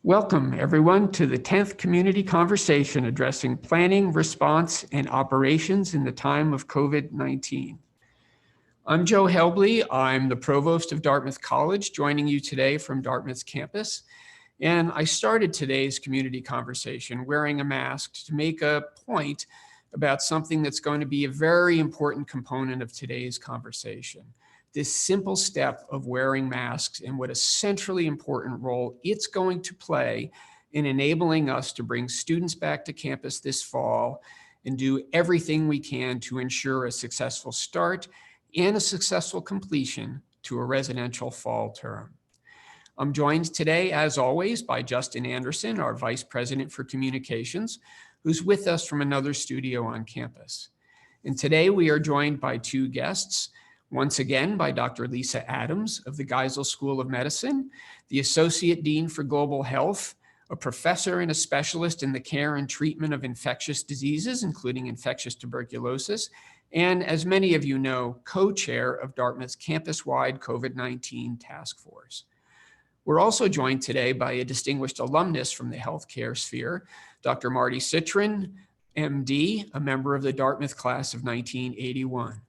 Welcome, everyone, to the 10th Community Conversation addressing planning, response, and operations in the time of COVID-19. I'm Joe Helble. I'm the Provost of Dartmouth College, joining you today from Dartmouth's campus. And I started today's community conversation wearing a mask to make a point about something that's going to be a very important component of today's conversation. This simple step of wearing masks and what a centrally important role it's going to play in enabling us to bring students back to campus this fall and do everything we can to ensure a successful start and a successful completion to a residential fall term. I'm joined today, as always, by Justin Anderson, our Vice President for Communications, who's with us from another studio on campus. And today we are joined by two guests. Once again, by Dr. Lisa Adams of the Geisel School of Medicine, the Associate Dean for Global Health, a professor and a specialist in the care and treatment of infectious diseases, including infectious tuberculosis, and as many of you know, co-chair of Dartmouth's campus-wide COVID-19 task force. We're also joined today by a distinguished alumnus from the healthcare sphere, Dr. Marty Citroen, MD, a member of the Dartmouth class of 1981.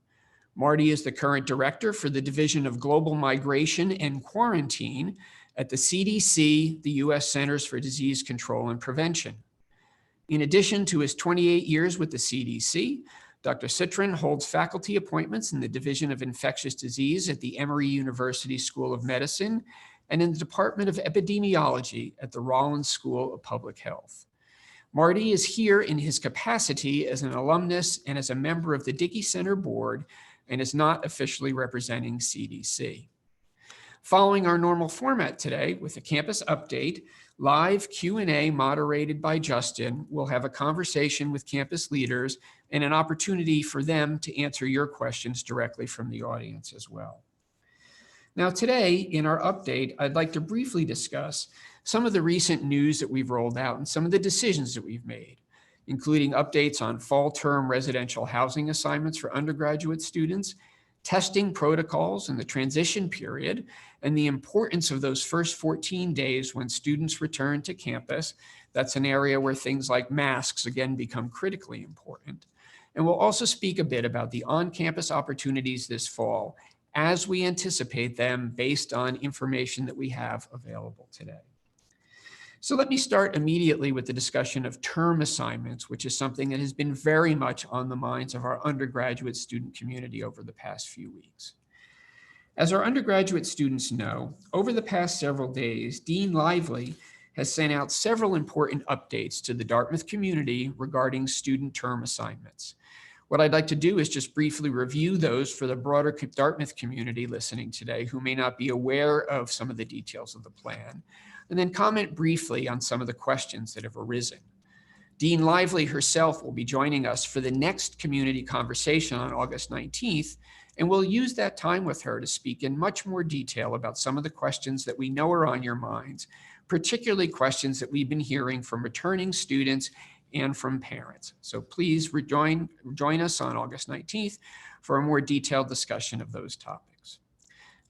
Marty is the current director for the Division of Global Migration and Quarantine at the CDC, the U.S. Centers for Disease Control and Prevention. In addition to his 28 years with the CDC, Dr. Citroen holds faculty appointments in the Division of Infectious Disease at the Emory University School of Medicine and in the Department of Epidemiology at the Rollins School of Public Health. Marty is here in his capacity as an alumnus and as a member of the Dickey Center Board and is not officially representing CDC. Following our normal format today with a campus update, live Q&A moderated by Justin, we'll have a conversation with campus leaders and an opportunity for them to answer your questions directly from the audience as well. Now today, in our update, I'd like to briefly discuss some of the recent news that we've rolled out and some of the decisions that we've made, including updates on fall term residential housing assignments for undergraduate students, testing protocols in the transition period, and the importance of those first 14 days when students return to campus. That's an area where things like masks again become critically important. And we'll also speak a bit about the on-campus opportunities this fall as we anticipate them based on information that we have available today. So let me start immediately with the discussion of term assignments, which is something that has been very much on the minds of our undergraduate student community over the past few weeks. As our undergraduate students know, over the past several days, Dean Lively has sent out several important updates to the Dartmouth community regarding student term assignments. What I'd like to do is just briefly review those for the broader Dartmouth community listening today who may not be aware of some of the details of the plan, and then comment briefly on some of the questions that have arisen. Dean Lively herself will be joining us for the next community conversation on August 19th, and we'll use that time with her to speak in much more detail about some of the questions that we know are on your minds, particularly questions that we've been hearing from returning students and from parents. So please join us on August 19th for a more detailed discussion of those topics.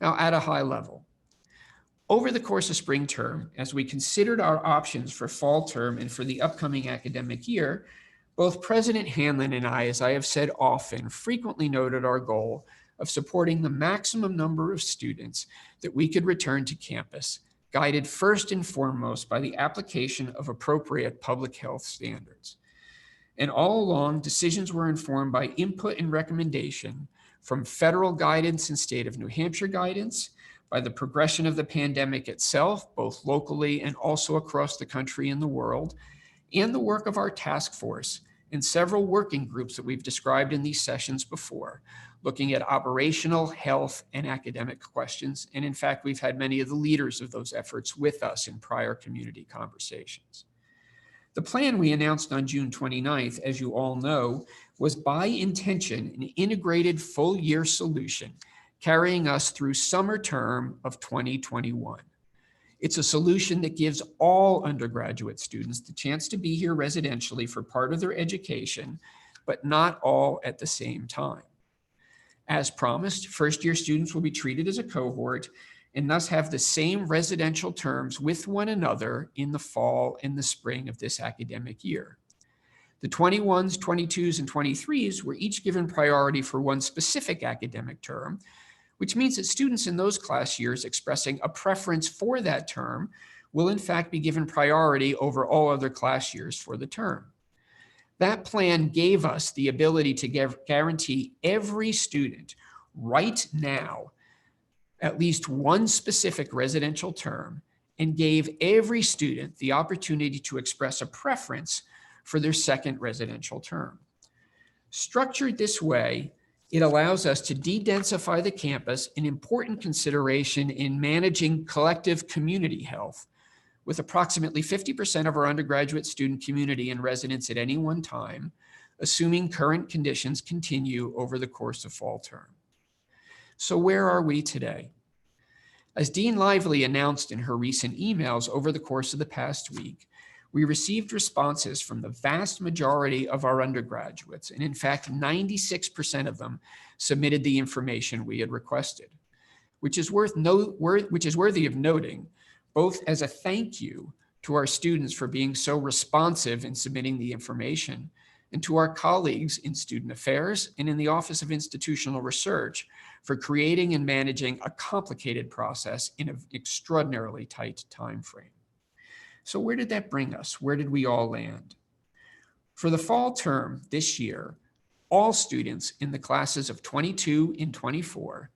Now, at a high level, over the course of spring term, as we considered our options for fall term and for the upcoming academic year, both President Hanlon and I, as I have said often, frequently noted our goal of supporting the maximum number of students that we could return to campus, guided first and foremost by the application of appropriate public health standards. And all along, decisions were informed by input and recommendation from federal guidance and state of New Hampshire guidance, by the progression of the pandemic itself, both locally and also across the country and the world, and the work of our task force and several working groups that we've described in these sessions before, looking at operational, health, and academic questions. And in fact, we've had many of the leaders of those efforts with us in prior community conversations. The plan we announced on June 29th, as you all know, was by intention an integrated full-year solution carrying us through summer term of 2021. It's a solution that gives all undergraduate students the chance to be here residentially for part of their education, but not all at the same time. As promised, first-year students will be treated as a cohort, and thus have the same residential terms with one another in the fall and the spring of this academic year. The 21s, 22s, and 23s were each given priority for one specific academic term, which means that students in those class years expressing a preference for that term will in fact be given priority over all other class years for the term. That plan gave us the ability to guarantee every student right now at least one specific residential term and gave every student the opportunity to express a preference for their second residential term. Structured this way, it allows us to de-densify the campus, an important consideration in managing collective community health, with approximately 50% of our undergraduate student community in residence at any one time, assuming current conditions continue over the course of fall term. So where are we today? As Dean Lively announced in her recent emails over the course of the past week, we received responses from the vast majority of our undergraduates, and in fact, 96% of them submitted the information we had requested, which is worthy of noting, both as a thank you to our students for being so responsive in submitting the information, and to our colleagues in Student Affairs and in the Office of Institutional Research for creating and managing a complicated process in an extraordinarily tight time frame. So where did that bring us? Where did we all land? For the fall term this year, all students in the classes of 22 and 24,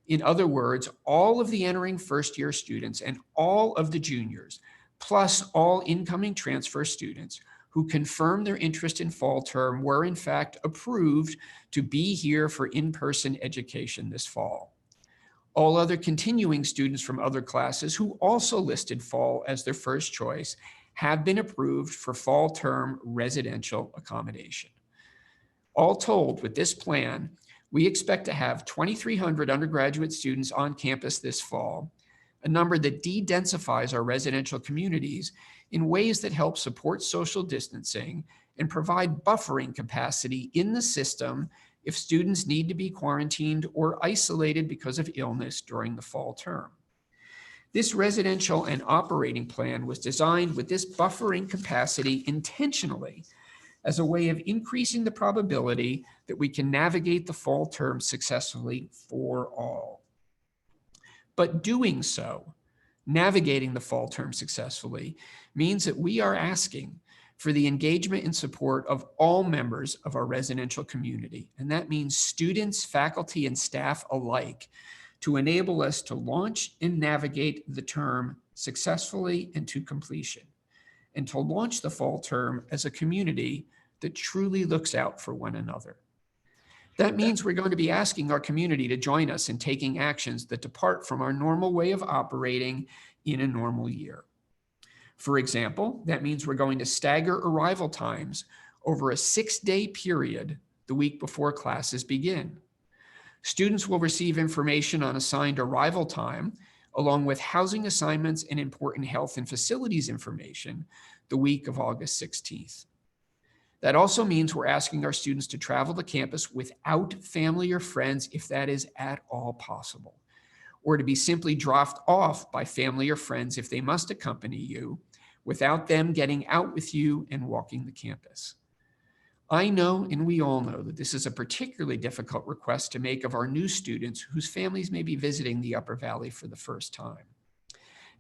in other words, all of the entering first year students and all of the juniors, plus all incoming transfer students who confirmed their interest in fall term were in fact approved to be here for in-person education this fall. All other continuing students from other classes who also listed fall as their first choice have been approved for fall term residential accommodation. All told, with this plan, we expect to have 2,300 undergraduate students on campus this fall, a number that de-densifies our residential communities in ways that help support social distancing and provide buffering capacity in the system if students need to be quarantined or isolated because of illness during the fall term. This residential and operating plan was designed with this buffering capacity intentionally as a way of increasing the probability that we can navigate the fall term successfully for all. But doing so, navigating the fall term successfully, means that we are asking for the engagement and support of all members of our residential community. And that means students, faculty, and staff alike, to enable us to launch and navigate the term successfully and to completion, and to launch the fall term as a community that truly looks out for one another. That means we're going to be asking our community to join us in taking actions that depart from our normal way of operating in a normal year. For example, that means we're going to stagger arrival times over a 6-day period the week before classes begin. Students will receive information on assigned arrival time, along with housing assignments and important health and facilities information the week of August 16th. That also means we're asking our students to travel to campus without family or friends if that is at all possible, or to be simply dropped off by family or friends if they must accompany you, without them getting out with you and walking the campus. I know, and we all know, that this is a particularly difficult request to make of our new students whose families may be visiting the Upper Valley for the first time.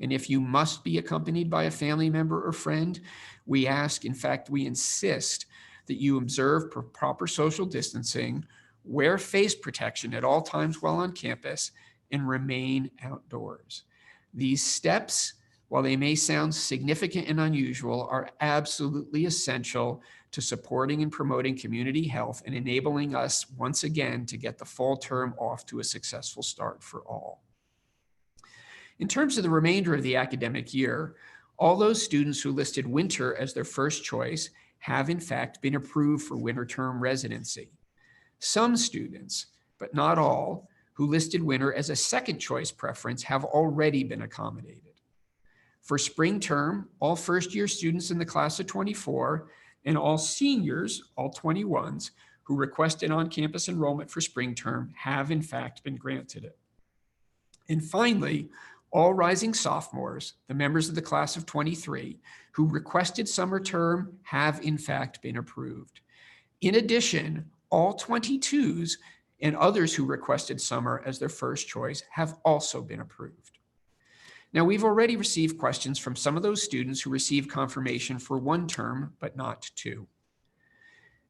And if you must be accompanied by a family member or friend, we ask, in fact, we insist that you observe proper social distancing, wear face protection at all times while on campus, and remain outdoors. These steps, while they may sound significant and unusual, are absolutely essential to supporting and promoting community health and enabling us once again to get the fall term off to a successful start for all. In terms of the remainder of the academic year, all those students who listed winter as their first choice have in fact been approved for winter term residency. Some students, but not all, who listed winter as a second choice preference have already been accommodated. For spring term, all first year students in the class of 24 and all seniors, all 21s, who requested on-campus enrollment for spring term have in fact been granted it. And finally, all rising sophomores, the members of the class of 23, who requested summer term have in fact been approved. In addition, all 22s and others who requested summer as their first choice have also been approved. Now, we've already received questions from some of those students who received confirmation for one term, but not two.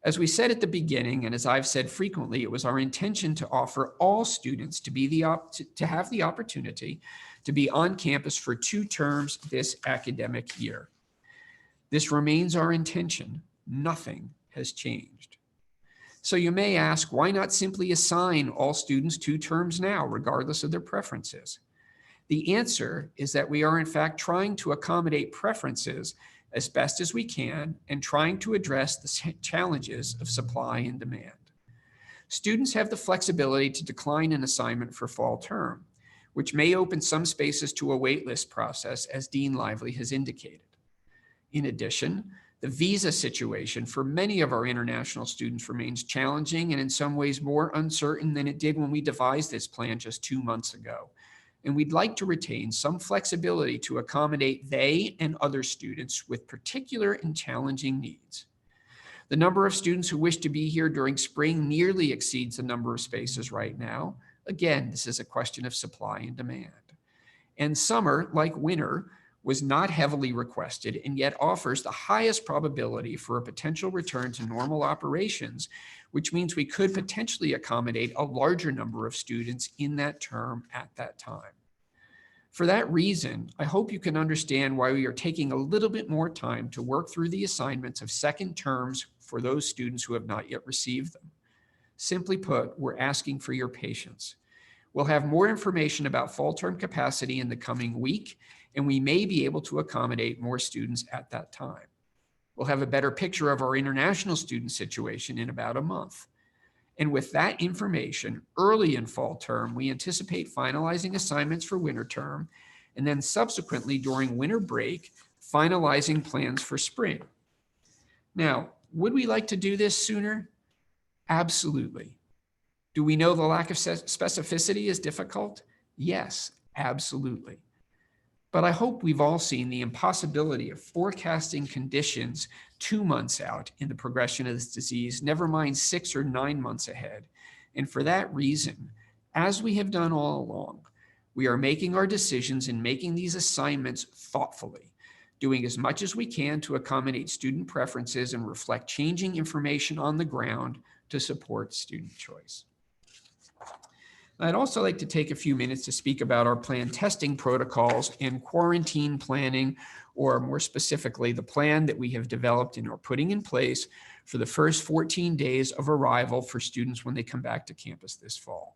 As we said at the beginning, and as I've said frequently, it was our intention to offer all students to have the opportunity to be on campus for 2 terms this academic year. This remains our intention. Nothing has changed. So you may ask, why not simply assign all students 2 terms now, regardless of their preferences? The answer is that we are in fact trying to accommodate preferences as best as we can and trying to address the challenges of supply and demand. Students have the flexibility to decline an assignment for fall term, which may open some spaces to a waitlist process, as Dean Lively has indicated. In addition, the visa situation for many of our international students remains challenging and in some ways more uncertain than it did when we devised this plan just 2 months ago. And we'd like to retain some flexibility to accommodate they and other students with particular and challenging needs. The number of students who wish to be here during spring nearly exceeds the number of spaces right now. Again, this is a question of supply and demand. And summer, like winter, was not heavily requested and yet offers the highest probability for a potential return to normal operations, which means we could potentially accommodate a larger number of students in that term at that time. For that reason, I hope you can understand why we are taking a little bit more time to work through the assignments of second terms for those students who have not yet received them. Simply put, we're asking for your patience. We'll have more information about fall term capacity in the coming week, and we may be able to accommodate more students at that time. We'll have a better picture of our international student situation in about a month. And with that information, early in fall term, we anticipate finalizing assignments for winter term, and then subsequently during winter break, finalizing plans for spring. Now, would we like to do this sooner? Absolutely. Do we know the lack of specificity is difficult? Yes, absolutely. But I hope we've all seen the impossibility of forecasting conditions 2 months out in the progression of this disease, never mind 6 or 9 months ahead. And for that reason, as we have done all along, we are making our decisions and making these assignments thoughtfully, doing as much as we can to accommodate student preferences and reflect changing information on the ground to support student choice. I'd also like to take a few minutes to speak about our planned testing protocols and quarantine planning, or more specifically, the plan that we have developed and are putting in place for the first 14 days of arrival for students when they come back to campus this fall.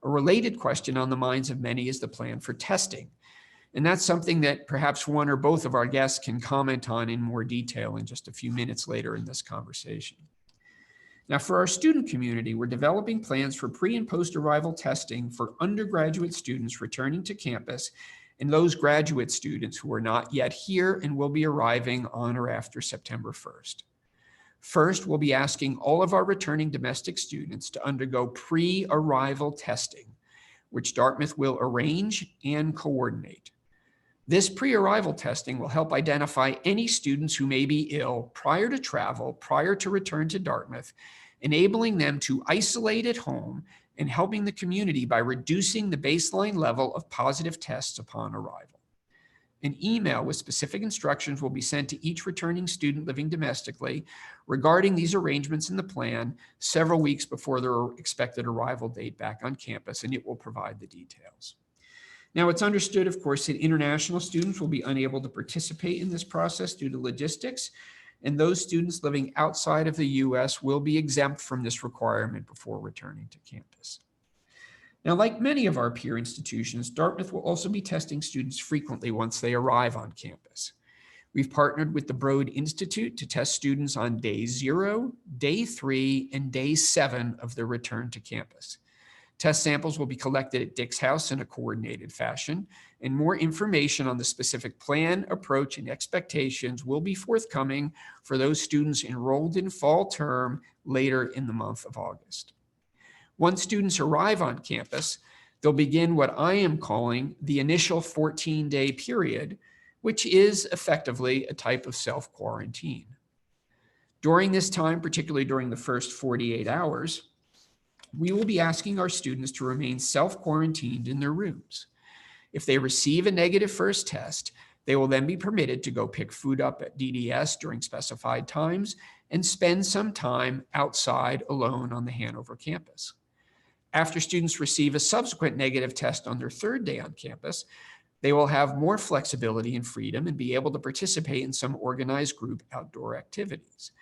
A related question on the minds of many is the plan for testing. And that's something that perhaps one or both of our guests can comment on in more detail in just a few minutes later in this conversation. Now, for our student community, we're developing plans for pre- and post-arrival testing for undergraduate students returning to campus and those graduate students who are not yet here and will be arriving on or after September 1st. First, we'll be asking all of our returning domestic students to undergo pre-arrival testing, which Dartmouth will arrange and coordinate. This pre-arrival testing will help identify any students who may be ill prior to travel, prior to return to Dartmouth, enabling them to isolate at home and helping the community by reducing the baseline level of positive tests upon arrival. An email with specific instructions will be sent to each returning student living domestically regarding these arrangements in the plan several weeks before their expected arrival date back on campus, and it will provide the details. Now, it's understood, of course, that international students will be unable to participate in this process due to logistics, and those students living outside of the U.S. will be exempt from this requirement before returning to campus. Now, like many of our peer institutions, Dartmouth will also be testing students frequently once they arrive on campus. We've partnered with the Broad Institute to test students on day 0, day 3, and day 7 of their return to campus. Test samples will be collected at Dick's house in a coordinated fashion, and more information on the specific plan, approach, and expectations will be forthcoming for those students enrolled in fall term later in the month of August. Once students arrive on campus, They'll begin what I am calling the initial 14-day period, which is effectively a type of self-quarantine. During this time, particularly during the first 48 hours, we will be asking our students to remain self-quarantined in their rooms. If they receive a negative first test, they will then be permitted to go pick food up at DDS during specified times and spend some time outside alone on the Hanover campus. After students receive a subsequent negative test on their third day on campus, they will have more flexibility and freedom and be able to participate in some organized group outdoor activities.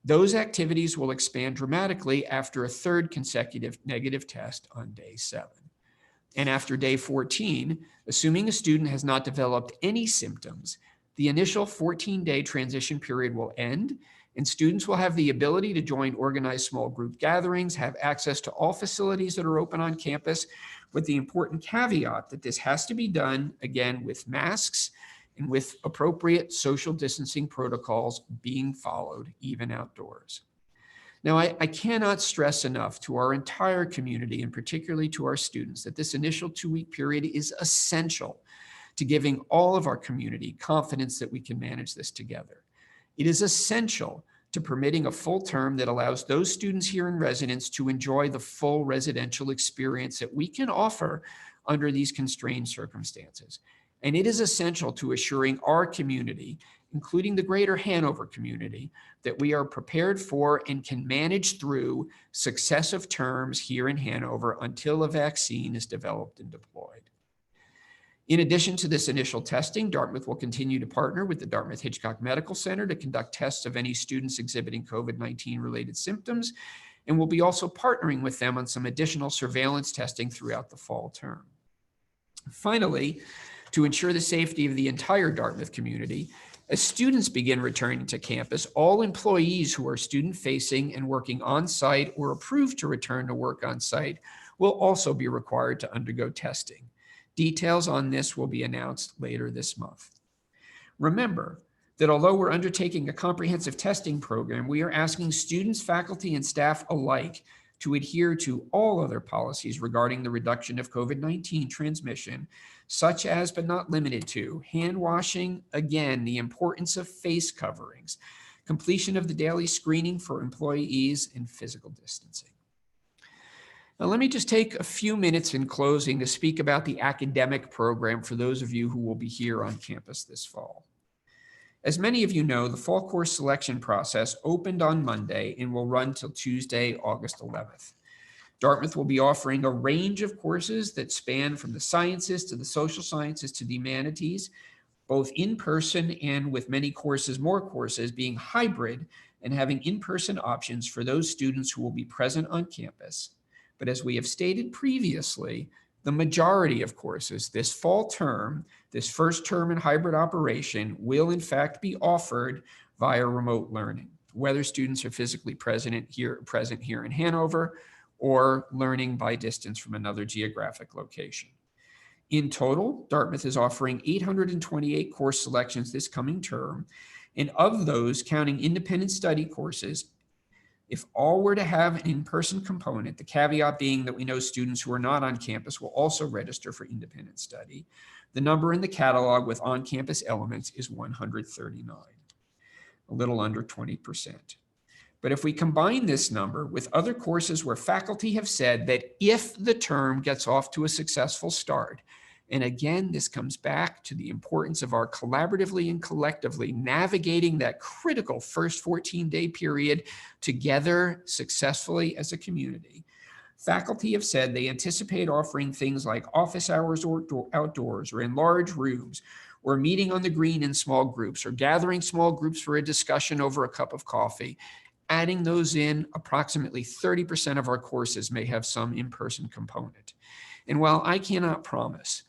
Those activities will expand dramatically after a third consecutive negative test on day 7. And after day 14, assuming a student has not developed any symptoms, the initial 14-day transition period will end, and students will have the ability to join organized small group gatherings, have access to all facilities that are open on campus, with the important caveat that this has to be done, again, with masks and with appropriate social distancing protocols being followed, even outdoors. Now, I cannot stress enough to our entire community, and particularly to our students, that this initial 2-week period is essential to giving all of our community confidence that we can manage this together. It is essential to permitting a full term that allows those students here in residence to enjoy the full residential experience that we can offer under these constrained circumstances. And it is essential to assuring our community, including the greater Hanover community, that we are prepared for and can manage through successive terms here in Hanover until a vaccine is developed and deployed. In addition to this initial testing, Dartmouth will continue to partner with the Dartmouth Hitchcock Medical Center to conduct tests of any students exhibiting COVID-19 related symptoms, and we'll be also partnering with them on some additional surveillance testing throughout the fall term. Finally, to ensure the safety of the entire Dartmouth community, as students begin returning to campus, all employees who are student-facing and working on-site or approved to return to work on-site will also be required to undergo testing. Details on this will be announced later this month. Remember that although we're undertaking a comprehensive testing program, we are asking students, faculty, and staff alike to adhere to all other policies regarding the reduction of COVID-19 transmission, such as, but not limited to, hand washing, again, the importance of face coverings, completion of the daily screening for employees, and physical distancing. Now, let me just take a few minutes in closing to speak about the academic program for those of you who will be here on campus this fall. As many of you know, the fall course selection process opened on Monday and will run till Tuesday, August 11th. Dartmouth will be offering a range of courses that span from the sciences to the social sciences to the humanities, both in person and with many courses, more courses being hybrid and having in-person options for those students who will be present on campus. But as we have stated previously, the majority of courses this fall term, this first term in hybrid operation, will in fact be offered via remote learning, whether students are physically present here in Hanover or learning by distance from another geographic location. In total, Dartmouth is offering 828 course selections this coming term, and of those, counting independent study courses, if all were to have an in-person component, the caveat being that we know students who are not on campus will also register for independent study, the number in the catalog with on-campus elements is 139, a little under 20%. But if we combine this number with other courses where faculty have said that if the term gets off to a successful start, and again, this comes back to the importance of our collaboratively and collectively navigating that critical first 14-day period together successfully as a community. Faculty have said they anticipate offering things like office hours or outdoors or in large rooms, or meeting on the green in small groups, or gathering small groups for a discussion over a cup of coffee. Adding those in, approximately 30% of our courses may have some in-person component. And while I cannot promise,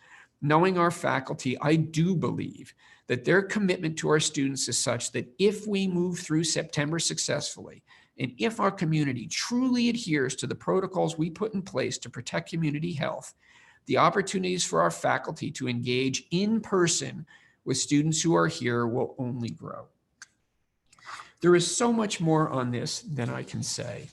knowing our faculty, I do believe that their commitment to our students is such that if we move through September successfully, and if our community truly adheres to the protocols we put in place to protect community health, the opportunities for our faculty to engage in person with students who are here will only grow. There is so much more on this than I can say.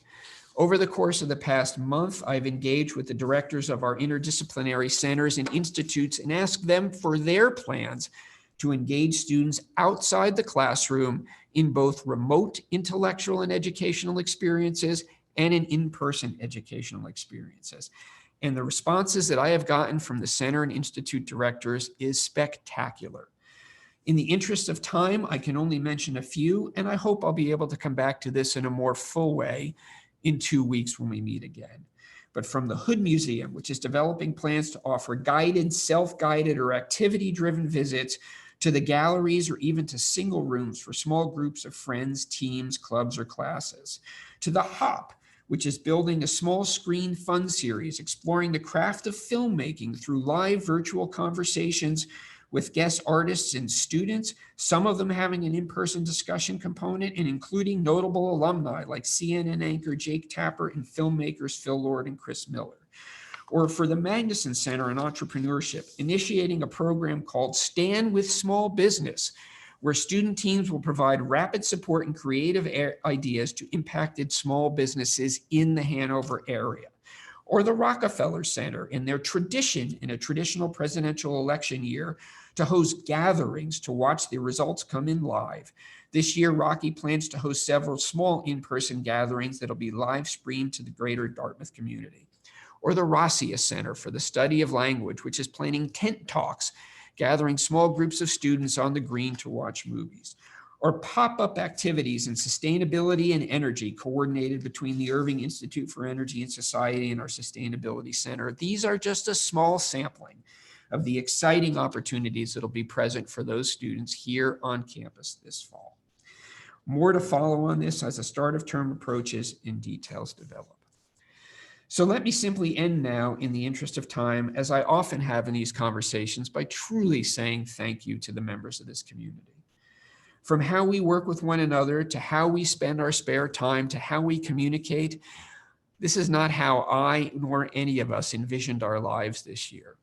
Over the course of the past month, I've engaged with the directors of our interdisciplinary centers and institutes and asked them for their plans to engage students outside the classroom in both remote intellectual and educational experiences and in in-person educational experiences. And the responses that I have gotten from the center and institute directors is spectacular. In the interest of time, I can only mention a few, and I hope I'll be able to come back to this in a more full way in 2 weeks when we meet again. But from the Hood Museum, which is developing plans to offer guided, self-guided, or activity-driven visits to the galleries or even to single rooms for small groups of friends, teams, clubs, or classes, to the Hop, which is building a small screen fun series exploring the craft of filmmaking through live virtual conversations with guest artists and students, some of them having an in-person discussion component and including notable alumni like CNN anchor Jake Tapper and filmmakers Phil Lord and Chris Miller. Or for the Magnuson Center on Entrepreneurship, initiating a program called Stand with Small Business, where student teams will provide rapid support and creative ideas to impacted small businesses in the Hanover area. Or the Rockefeller Center in their tradition in a traditional presidential election year to host gatherings to watch the results come in live. This year, Rocky plans to host several small in-person gatherings that'll be live streamed to the greater Dartmouth community. Or the Rossius Center for the Study of Language, which is planning tent talks, gathering small groups of students on the green to watch movies. Or pop-up activities in sustainability and energy coordinated between the Irving Institute for Energy and Society and our Sustainability Center. These are just a small sampling of the exciting opportunities that'll be present for those students here on campus this fall. More to follow on this as the start of term approaches and details develop. So let me simply end now in the interest of time, as I often have in these conversations, by truly saying thank you to the members of this community. From how we work with one another, to how we spend our spare time, to how we communicate, this is not how I nor any of us envisioned our lives this year.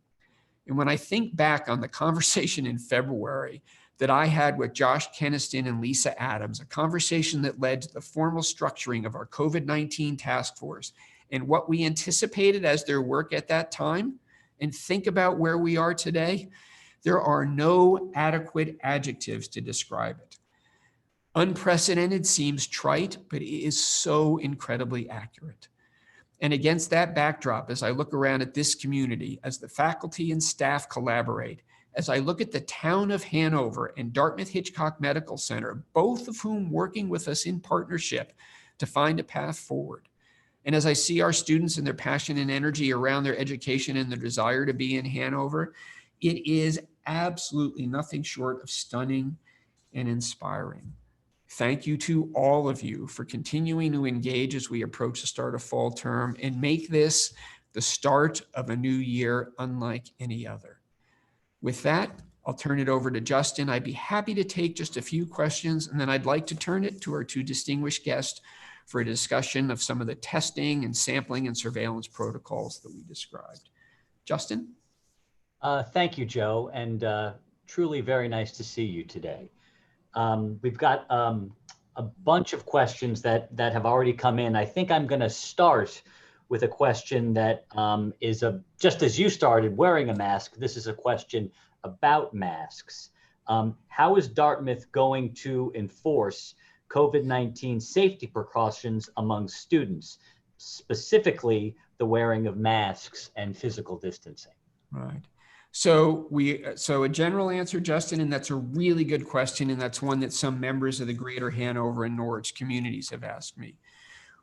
And when I think back on the conversation in February that I had with Josh Keniston and Lisa Adams, a conversation that led to the formal structuring of our COVID-19 task force and what we anticipated as their work at that time, and think about where we are today, there are no adequate adjectives to describe it. Unprecedented seems trite, but it is so incredibly accurate. And against that backdrop, as I look around at this community, as the faculty and staff collaborate, as I look at the town of Hanover and Dartmouth Hitchcock Medical Center, both of whom working with us in partnership to find a path forward. And as I see our students and their passion and energy around their education and their desire to be in Hanover, it is absolutely nothing short of stunning and inspiring. Thank you to all of you for continuing to engage as we approach the start of fall term and make this the start of a new year unlike any other. With that, I'll turn it over to Justin. I'd be happy to take just a few questions, and then I'd like to turn it to our two distinguished guests for a discussion of some of the testing and sampling and surveillance protocols that we described. Justin? Thank you, Joe, and truly very nice to see you today. We've got a bunch of questions that have already come in. I think I'm going to start with a question that is just as you started wearing a mask. This is a question about masks. How is Dartmouth going to enforce COVID-19 safety precautions among students, specifically the wearing of masks and physical distancing? Right. So a general answer, Justin, and that's a really good question, and that's one that some members of the greater Hanover and Norwich communities have asked me.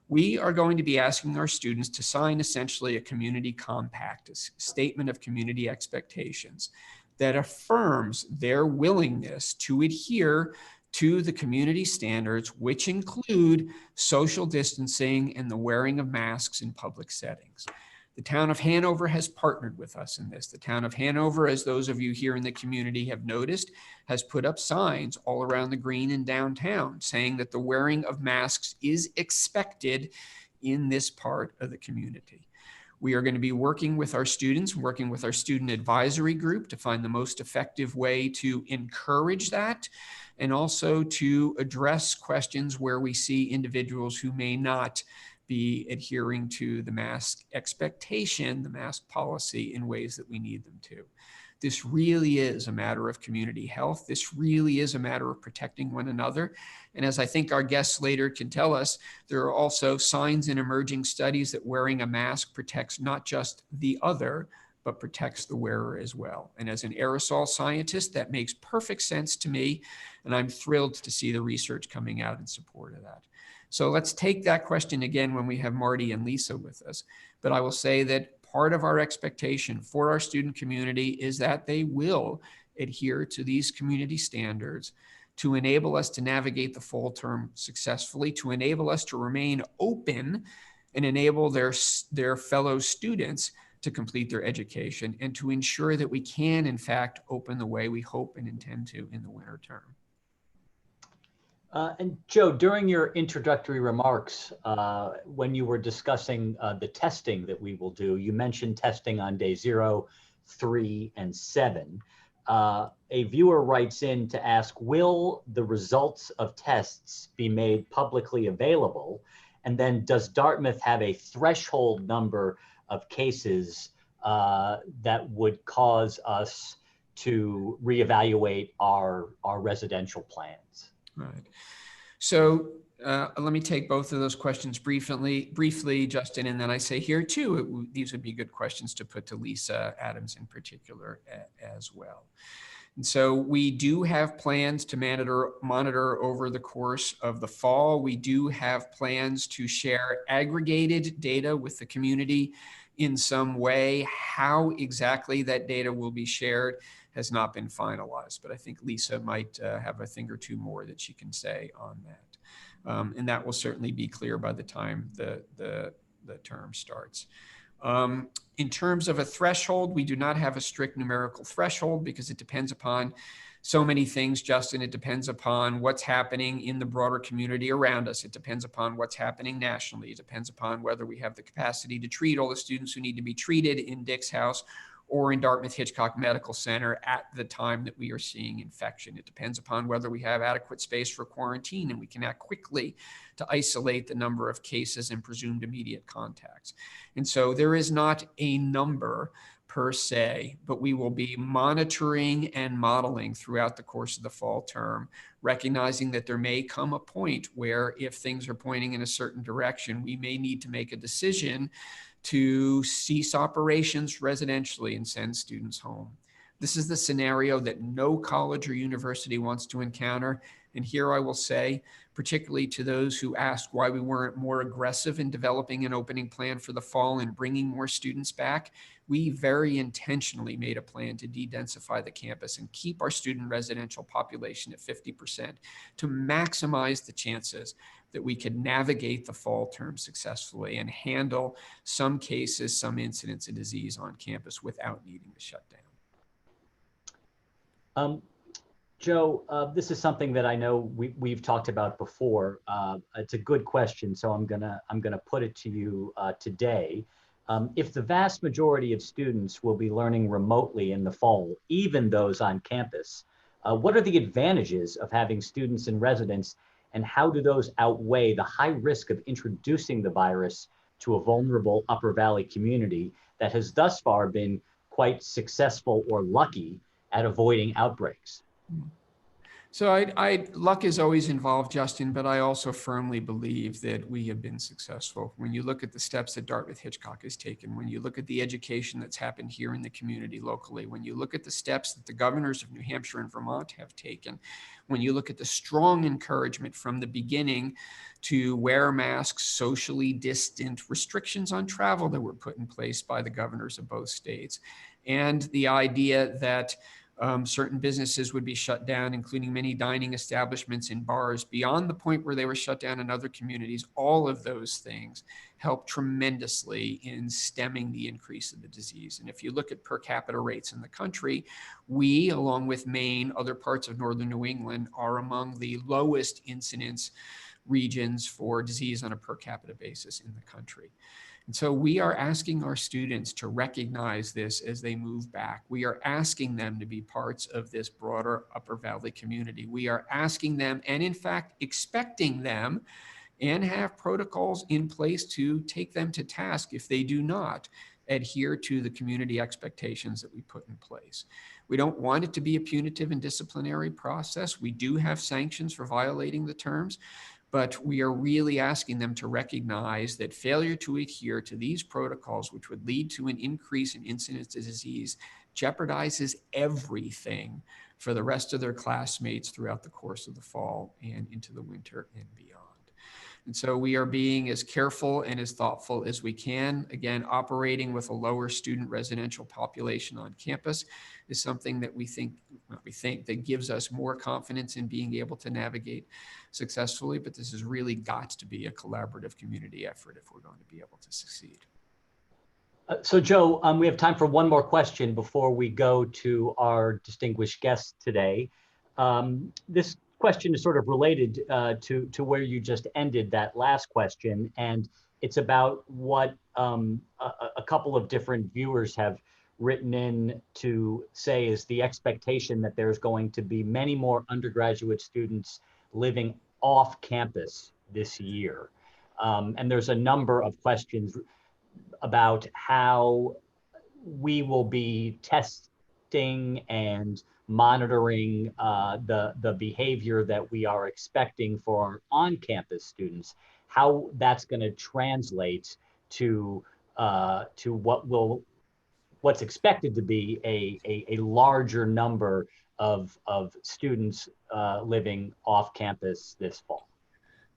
We are going to be asking our students to sign essentially a community compact, a statement of community expectations that affirms their willingness to adhere to the community standards, which include social distancing and the wearing of masks in public settings. The town of Hanover has partnered with us in this. The town of Hanover, as those of you here in the community have noticed, has put up signs all around the green and downtown saying that the wearing of masks is expected in this part of the community. We are going to be working with our students, working with our student advisory group to find the most effective way to encourage that, and also to address questions where we see individuals who may not be adhering to the mask expectation, the mask policy in ways that we need them to. This really is a matter of community health. This really is a matter of protecting one another. And as I think our guests later can tell us, there are also signs in emerging studies that wearing a mask protects not just the other, but protects the wearer as well. And as an aerosol scientist, that makes perfect sense to me. And I'm thrilled to see the research coming out in support of that. So let's take that question again when we have Marty and Lisa with us. But I will say that part of our expectation for our student community is that they will adhere to these community standards to enable us to navigate the fall term successfully, to enable us to remain open and enable their fellow students to complete their education, and to ensure that we can, in fact, open the way we hope and intend to in the winter term. And Joe, during your introductory remarks, when you were discussing the testing that we will do, you mentioned testing on day 0, 3, and 7. A viewer writes in to ask, will the results of tests be made publicly available? And then does Dartmouth have a threshold number of cases that would cause us to reevaluate our residential plans? Right. So let me take both of those questions briefly, Justin, and then I say here too, these would be good questions to put to Lisa Adams in particular as well. And so we do have plans to monitor over the course of the fall. We do have plans to share aggregated data with the community in some way. How exactly that data will be shared has not been finalized, but I think Lisa might have a thing or two more that she can say on that. And that will certainly be clear by the time the term starts. In terms of a threshold, we do not have a strict numerical threshold because it depends upon so many things, Justin. It depends upon what's happening in the broader community around us. It depends upon what's happening nationally. It depends upon whether we have the capacity to treat all the students who need to be treated in Dick's House or in Dartmouth Hitchcock Medical Center at the time that we are seeing infection. It depends upon whether we have adequate space for quarantine and we can act quickly to isolate the number of cases and presumed immediate contacts. And so there is not a number per se, but we will be monitoring and modeling throughout the course of the fall term, recognizing that there may come a point where if things are pointing in a certain direction, we may need to make a decision to cease operations residentially and send students home. This is the scenario that no college or university wants to encounter. And here I will say, particularly to those who asked why we weren't more aggressive in developing an opening plan for the fall and bringing more students back, we very intentionally made a plan to de-densify the campus and keep our student residential population at 50% to maximize the chances that we could navigate the fall term successfully and handle some cases, some incidents of disease on campus without needing to shut down. Joe, this is something that I know we've talked about before. It's a good question, so I'm gonna put it to you today. If the vast majority of students will be learning remotely in the fall, even those on campus, what are the advantages of having students in residence, and how do those outweigh the high risk of introducing the virus to a vulnerable Upper Valley community that has thus far been quite successful or lucky at avoiding outbreaks? So luck is always involved, Justin, but I also firmly believe that we have been successful. When you look at the steps that Dartmouth Hitchcock has taken, when you look at the education that's happened here in the community locally, when you look at the steps that the governors of New Hampshire and Vermont have taken, when you look at the strong encouragement from the beginning to wear masks, socially distant, restrictions on travel that were put in place by the governors of both states, and the idea that certain businesses would be shut down, including many dining establishments and bars beyond the point where they were shut down in other communities. All of those things help tremendously in stemming the increase of the disease. And if you look at per capita rates in the country, we, along with Maine, other parts of northern New England, are among the lowest incidence regions for disease on a per capita basis in the country. And so we are asking our students to recognize this as they move back. We are asking them to be parts of this broader Upper Valley community. We are asking them, and in fact, expecting them, and have protocols in place to take them to task if they do not adhere to the community expectations that we put in place. We don't want it to be a punitive and disciplinary process. We do have sanctions for violating the terms, but we are really asking them to recognize that failure to adhere to these protocols, which would lead to an increase in incidence of disease, jeopardizes everything for the rest of their classmates throughout the course of the fall and into the winter and beyond. And so we are being as careful and as thoughtful as we can. Again, operating with a lower student residential population on campus is something that we think that gives us more confidence in being able to navigate successfully. But this has really got to be a collaborative community effort if we're going to be able to succeed. So Joe, we have time for one more question before we go to our distinguished guest today. This question is sort of related to where you just ended that last question, and it's about what a couple of different viewers have written in to say is the expectation that there's going to be many more undergraduate students living off campus this year. And there's a number of questions about how we will be testing and monitoring the behavior that we are expecting for our on-campus students, how that's going to translate to what's expected to be a larger number of students living off campus this fall.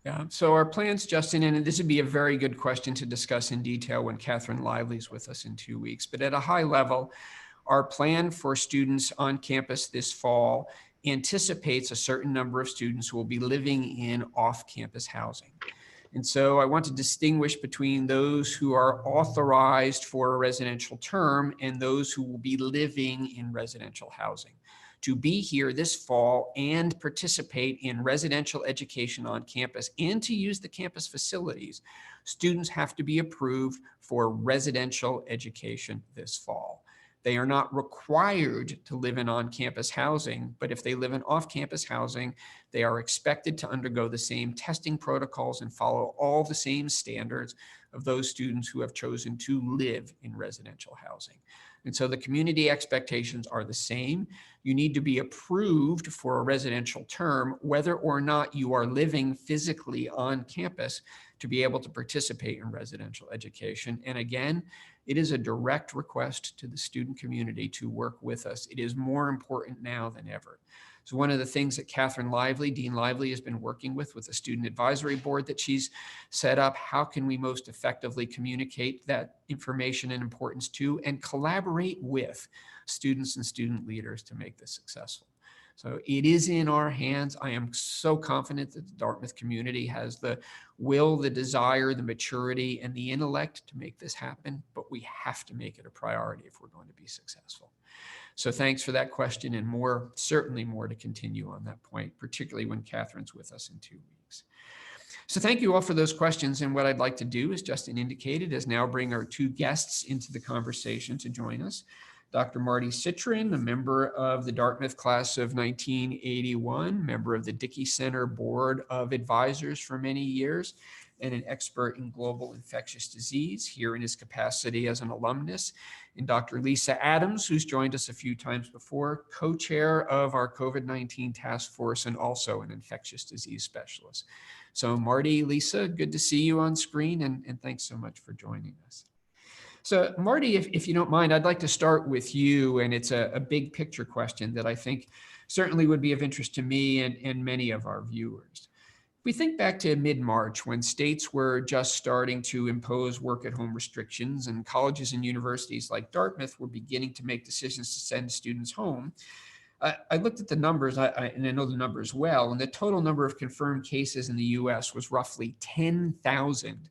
Yeah, so our plans, Justin, and this would be a very good question to discuss in detail when Catherine Lively's with us in 2 weeks, but at a high level, our plan for students on campus this fall anticipates a certain number of students who will be living in off-campus housing. And so I want to distinguish between those who are authorized for a residential term and those who will be living in residential housing. To be here this fall and participate in residential education on campus and to use the campus facilities, students have to be approved for residential education this fall. They are not required to live in on-campus housing, but if they live in off-campus housing, they are expected to undergo the same testing protocols and follow all the same standards of those students who have chosen to live in residential housing. And so the community expectations are the same. You need to be approved for a residential term, whether or not you are living physically on campus to be able to participate in residential education. And again, it is a direct request to the student community to work with us. It is more important now than ever. So one of the things that Catherine Lively, Dean Lively, has been working with the student advisory board that she's set up, how can we most effectively communicate that information and importance to and collaborate with students and student leaders to make this successful. So it is in our hands. I am so confident that the Dartmouth community has the will, the desire, the maturity, and the intellect to make this happen, but we have to make it a priority if we're going to be successful. So thanks for that question, and more, certainly more to continue on that point, particularly when Catherine's with us in 2 weeks. So thank you all for those questions. And what I'd like to do, as Justin indicated, is now bring our two guests into the conversation to join us. Dr. Marty Citroen, a member of the Dartmouth class of 1981, member of the Dickey Center Board of Advisors for many years, and an expert in global infectious disease here in his capacity as an alumnus. And Dr. Lisa Adams, who's joined us a few times before, co-chair of our COVID-19 task force and also an infectious disease specialist. So Marty, Lisa, good to see you on screen, and thanks so much for joining us. So Marty, if you don't mind, I'd like to start with you, and it's a big picture question that I think certainly would be of interest to me and many of our viewers. We think back to mid-March when states were just starting to impose work-at-home restrictions and colleges and universities like Dartmouth were beginning to make decisions to send students home. I looked at the numbers, and I know the numbers well, and the total number of confirmed cases in the US was roughly 10,000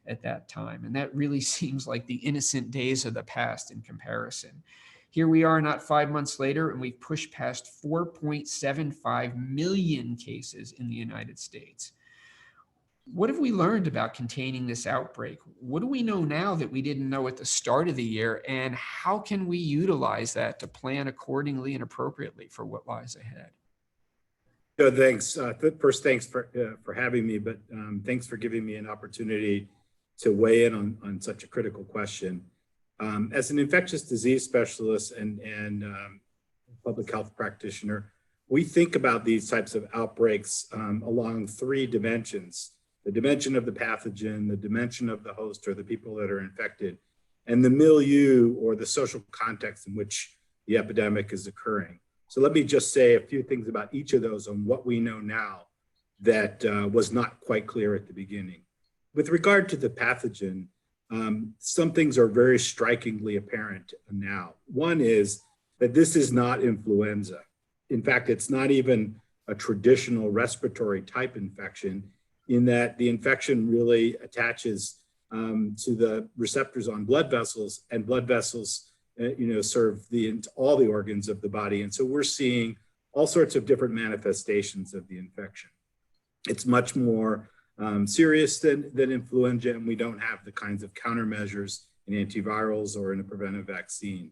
at that time. And that really seems like the innocent days of the past in comparison. Here we are not 5 months later, and we've pushed past 4.75 million cases in the United States. What have we learned about containing this outbreak? What do we know now that we didn't know at the start of the year? And how can we utilize that to plan accordingly and appropriately for what lies ahead? Thanks. First, thanks for having me, but thanks for giving me an opportunity to weigh in on such a critical question. As an infectious disease specialist and public health practitioner, we think about these types of outbreaks along three dimensions: the dimension of the pathogen, the dimension of the host or the people that are infected, and the milieu or the social context in which the epidemic is occurring. So let me just say a few things about each of those on what we know now that was not quite clear at the beginning. With regard to the pathogen, some things are very strikingly apparent now. One is that this is not influenza. In fact, it's not even a traditional respiratory type infection, in that the infection really attaches to the receptors on blood vessels, and blood vessels serve all the organs of the body. And so we're seeing all sorts of different manifestations of the infection. It's much more serious than influenza, and we don't have the kinds of countermeasures in antivirals or in a preventive vaccine.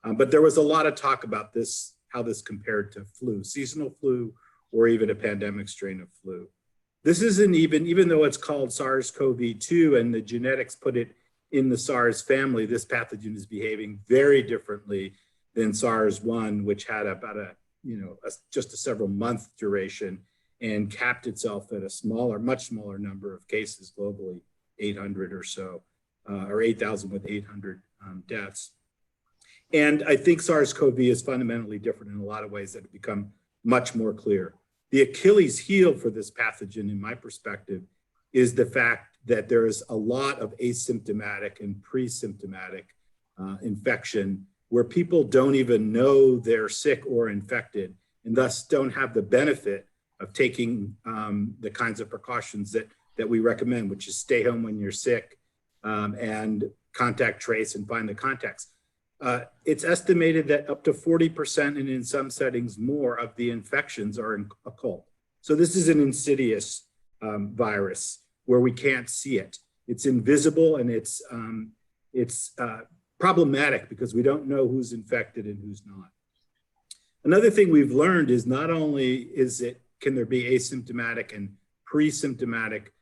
But there was a lot of talk about this, how this compared to flu, seasonal flu, or even a pandemic strain of flu. This isn't even though it's called SARS-CoV-2 and the genetics put it in the SARS family, this pathogen is behaving very differently than SARS-1, which had about just a several month duration and capped itself at a much smaller number of cases globally, 800 or so, or 8,000 with 800 deaths. And I think SARS-CoV is fundamentally different in a lot of ways that have become much more clear. The Achilles heel for this pathogen, in my perspective, is the fact that there is a lot of asymptomatic and pre-symptomatic infection where people don't even know they're sick or infected, and thus don't have the benefit of taking the kinds of precautions that we recommend, which is stay home when you're sick and contact trace and find the contacts. It's estimated that up to 40% and in some settings more of the infections are occult. So this is an insidious virus where we can't see it. It's invisible, and it's problematic because we don't know who's infected and who's not. Another thing we've learned is not only can there be asymptomatic and pre-symptomatic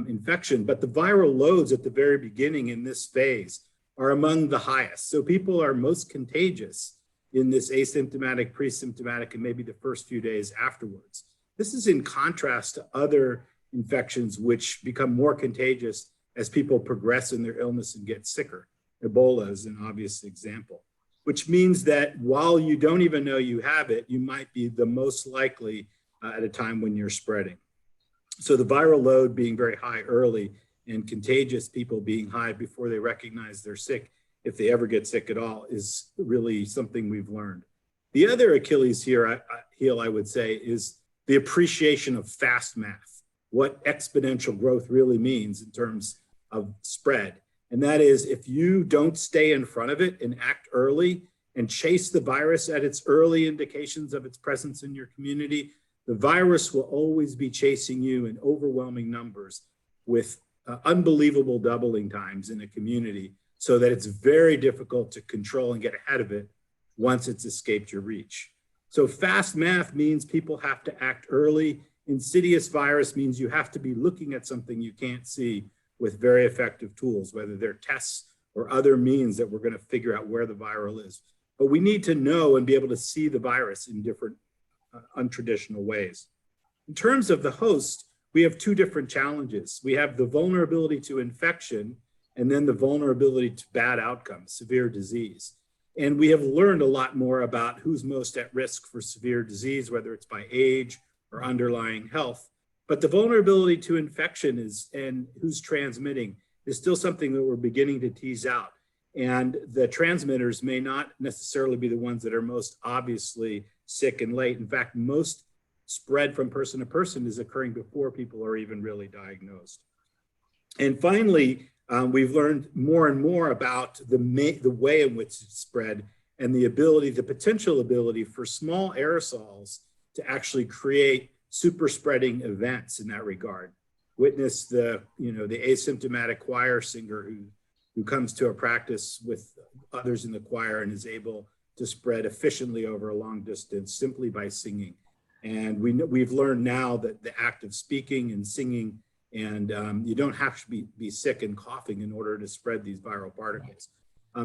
infection, but the viral loads at the very beginning in this phase are among the highest. So people are most contagious in this asymptomatic, pre-symptomatic, and maybe the first few days afterwards. This is in contrast to other infections which become more contagious as people progress in their illness and get sicker. Ebola is an obvious example, which means that while you don't even know you have it, you might be the most likely at a time when you're spreading. So the viral load being very high early and contagious people being high before they recognize they're sick, if they ever get sick at all, is really something we've learned. The other Achilles heel, I would say, is the appreciation of fast math, what exponential growth really means in terms of spread. And that is, if you don't stay in front of it and act early and chase the virus at its early indications of its presence in your community, the virus will always be chasing you in overwhelming numbers with unbelievable doubling times in a community, so that it's very difficult to control and get ahead of it once it's escaped your reach. So fast math means people have to act early. Insidious virus means you have to be looking at something you can't see with very effective tools, whether they're tests or other means that we're going to figure out where the viral is. But we need to know and be able to see the virus in different untraditional ways. In terms of the host, we have two different challenges. We have the vulnerability to infection and then the vulnerability to bad outcomes, severe disease. And we have learned a lot more about who's most at risk for severe disease, whether it's by age or underlying health. But the vulnerability to infection and who's transmitting is still something that we're beginning to tease out. And the transmitters may not necessarily be the ones that are most obviously sick and late. In fact, most spread from person to person is occurring before people are even really diagnosed. And finally, we've learned more and more about the way in which it's spread and the potential ability for small aerosols to actually create super spreading events in that regard. Witness the asymptomatic choir singer who comes to a practice with others in the choir and is able to spread efficiently over a long distance simply by singing. And we've learned now that the act of speaking and singing, and you don't have to be sick and coughing in order to spread these viral particles.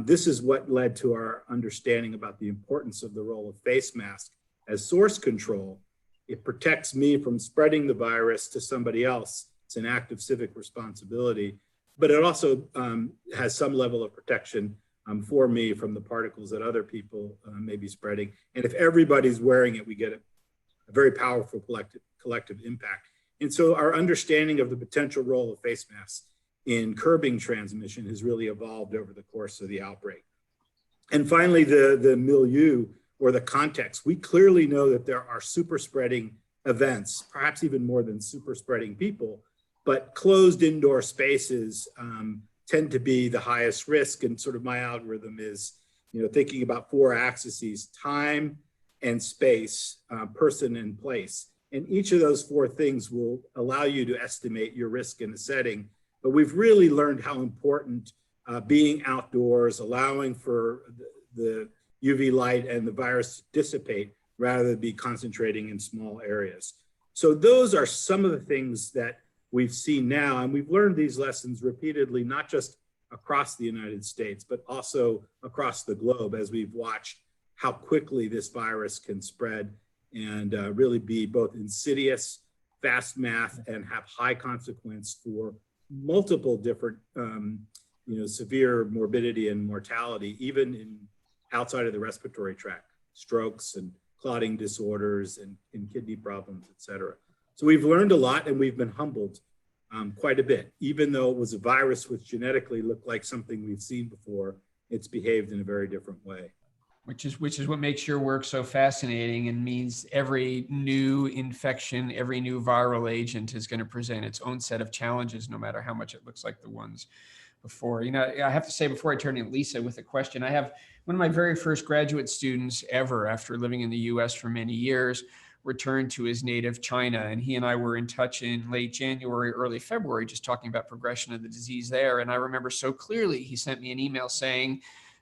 This is what led to our understanding about the importance of the role of face mask as source control. It protects me from spreading the virus to somebody else. It's an act of civic responsibility, but it also has some level of protection for me from the particles that other people may be spreading. And if everybody's wearing it, we get a very powerful collective impact. And so our understanding of the potential role of face masks in curbing transmission has really evolved over the course of the outbreak. And finally, the milieu or the context. We clearly know that there are super spreading events, perhaps even more than super spreading people, but closed indoor spaces tend to be the highest risk. And sort of my algorithm is, thinking about 4 axes: time and space, person and place. And each of those 4 things will allow you to estimate your risk in a setting. But we've really learned how important being outdoors, allowing for the UV light and the virus to dissipate rather than be concentrating in small areas. So those are some of the things that we've seen now. And we've learned these lessons repeatedly, not just across the United States, but also across the globe as we've watched how quickly this virus can spread and really be both insidious, fast math, and have high consequence for multiple different, severe morbidity and mortality, even outside of the respiratory tract, strokes and clotting disorders and kidney problems, et cetera. So we've learned a lot, and we've been humbled quite a bit. Even though it was a virus which genetically looked like something we've seen before, it's behaved in a very different way. Which is what makes your work so fascinating, and means every new infection, every new viral agent is going to present its own set of challenges, no matter how much it looks like the ones before. I have to say, before I turn to Lisa with a question, I have one of my very first graduate students ever, after living in the US for many years, returned to his native China. And he and I were in touch in late January, early February, just talking about progression of the disease there. And I remember so clearly, he sent me an email saying,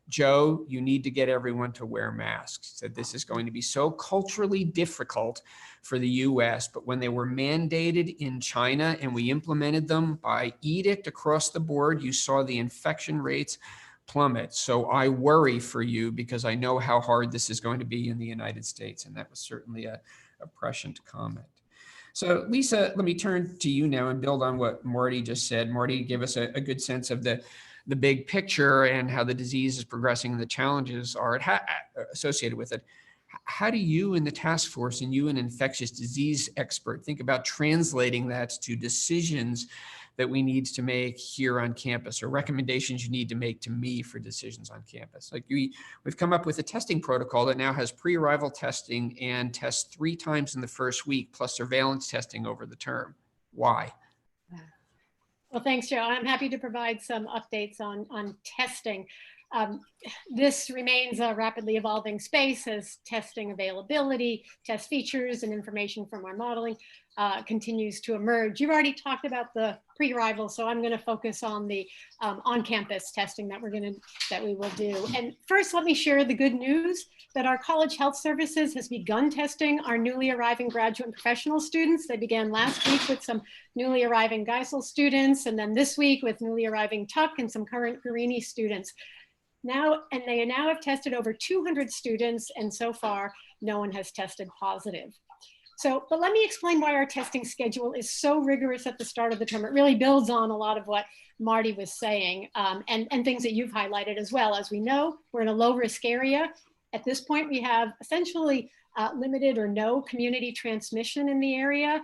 "Joe, you need to get everyone to wear masks." He said, "This is going to be so culturally difficult for the US, but when they were mandated in China and we implemented them by edict across the board, you saw the infection rates plummet. So I worry for you because I know how hard this is going to be in the United States." And that was certainly a prescient comment. So Lisa, let me turn to you now and build on what Marty just said. Marty gave us a good sense of the big picture and how the disease is progressing and the challenges are associated with it. How do you in the task force, and you an infectious disease expert, think about translating that to decisions that we need to make here on campus, or recommendations you need to make to me for decisions on campus? Like we've come up with a testing protocol that now has pre-arrival testing and tests 3 times in the first week, plus surveillance testing over the term. Why? Well, thanks, Joe. I'm happy to provide some updates on testing. This remains a rapidly evolving space as testing availability, test features, and information from our modeling continues to emerge. You've already talked about the pre-arrival, so I'm going to focus on the on-campus testing that we will do. And first, let me share the good news that our College Health Services has begun testing our newly arriving graduate and professional students. They began last week with some newly arriving Geisel students, and then this week with newly arriving Tuck and some current Guarini students. They now have tested over 200 students, and so far, no one has tested positive. But let me explain why our testing schedule is so rigorous at the start of the term. It really builds on a lot of what Marty was saying, and things that you've highlighted as well. As we know, we're in a low-risk area. At this point, we have essentially limited or no community transmission in the area.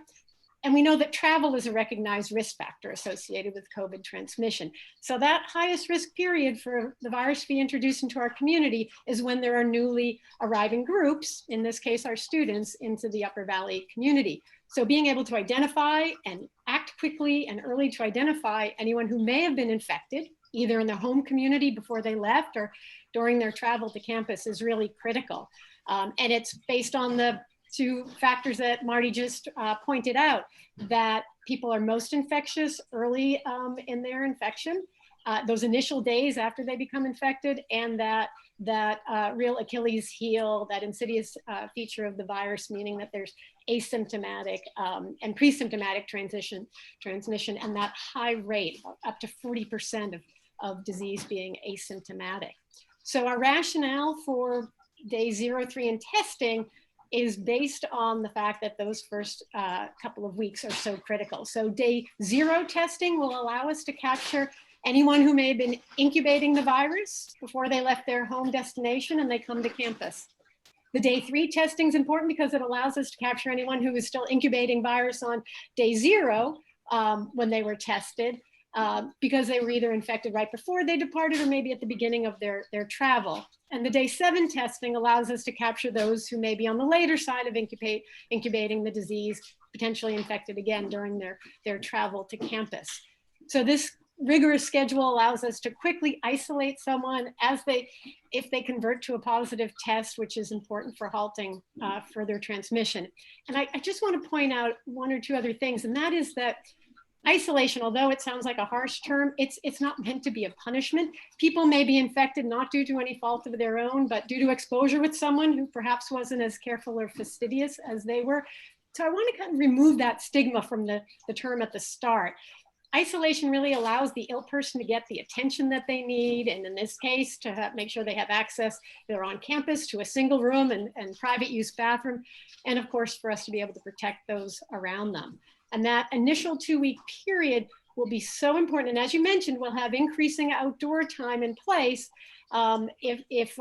And we know that travel is a recognized risk factor associated with COVID transmission. So that highest risk period for the virus to be introduced into our community is when there are newly arriving groups, in this case, our students, into the Upper Valley community. So being able to identify and act quickly and early to identify anyone who may have been infected, either in their home community before they left or during their travel to campus, is really critical. And it's based on the 2 factors that Marty just pointed out, that people are most infectious early in their infection, those initial days after they become infected, and that real Achilles heel, that insidious feature of the virus, meaning that there's asymptomatic and pre-symptomatic transmission, and that high rate, up to 40% of disease being asymptomatic. So our rationale for day 0, 3 in testing is based on the fact that those first couple of weeks are so critical. So day 0 testing will allow us to capture anyone who may have been incubating the virus before they left their home destination and they come to campus. The day 3 testing is important because it allows us to capture anyone who is still incubating virus on day 0 when they were tested, because they were either infected right before they departed or maybe at the beginning of their travel. And the day 7 testing allows us to capture those who may be on the later side of incubating the disease, potentially infected again during their travel to campus. So this rigorous schedule allows us to quickly isolate someone if they convert to a positive test, which is important for halting further transmission. And I just want to point out 1 or 2 other things, and that is that isolation, although it sounds like a harsh term, it's not meant to be a punishment. People may be infected not due to any fault of their own, but due to exposure with someone who perhaps wasn't as careful or fastidious as they were. So I want to kind of remove that stigma from the term at the start. Isolation really allows the ill person to get the attention that they need, and in this case, to make sure they have access, they're on campus, to a single room and private use bathroom, and of course, for us to be able to protect those around them. And that initial 2-week period will be so important. And as you mentioned, we'll have increasing outdoor time in place if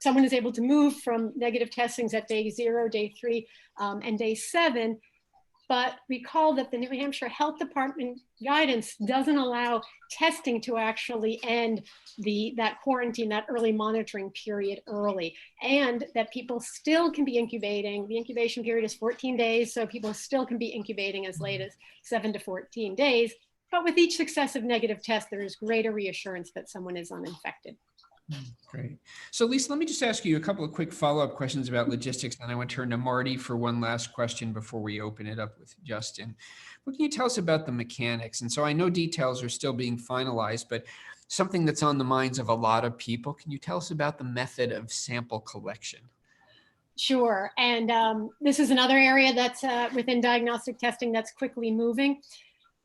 someone is able to move from negative testings at day 0, day 3, and day 7. But recall that the New Hampshire Health Department guidance doesn't allow testing to actually end that quarantine, that early monitoring period early, and that people still can be incubating. The incubation period is 14 days, so people still can be incubating as late as 7 to 14 days. But with each successive negative test, there is greater reassurance that someone is uninfected. Great. So Lisa, let me just ask you a couple of quick follow-up questions about logistics, and I want to turn to Marty for one last question before we open it up with Justin. What can you tell us about the mechanics? And so I know details are still being finalized, but something that's on the minds of a lot of people. Can you tell us about the method of sample collection? Sure. And this is another area that's within diagnostic testing that's quickly moving.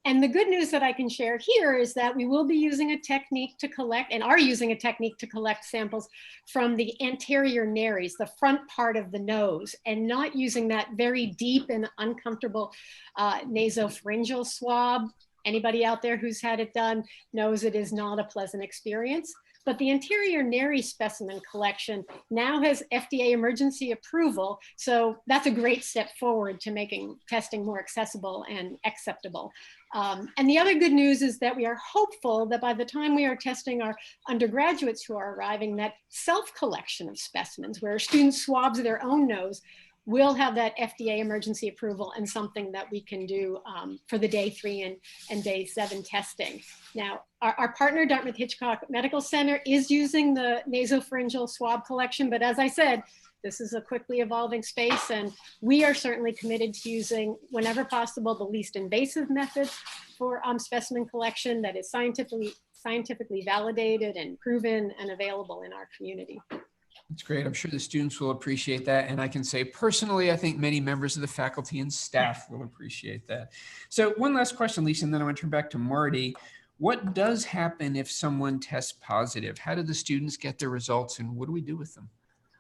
And the good news that I can share here is that we will be using a technique to collect, and are using a technique to collect samples from the anterior nares, the front part of the nose, and not using that very deep and uncomfortable nasopharyngeal swab. Anybody out there who's had it done knows it is not a pleasant experience. But the anterior nares specimen collection now has FDA emergency approval. So that's a great step forward to making testing more accessible and acceptable. And the other good news is that we are hopeful that by the time we are testing our undergraduates who are arriving, that self-collection of specimens, where students swabs their own nose, will have that FDA emergency approval and something that we can do for the day 3 and day 7 testing. Now, our partner, Dartmouth Hitchcock Medical Center, is using the nasopharyngeal swab collection, but as I said, this is a quickly evolving space, and we are certainly committed to using, whenever possible, the least invasive method for specimen collection that is scientifically validated and proven and available in our community. That's great. I'm sure the students will appreciate that. And I can say personally, I think many members of the faculty and staff will appreciate that. So one last question, Lisa, and then I want to turn back to Marty. What does happen if someone tests positive? How do the students get their results, and what do we do with them?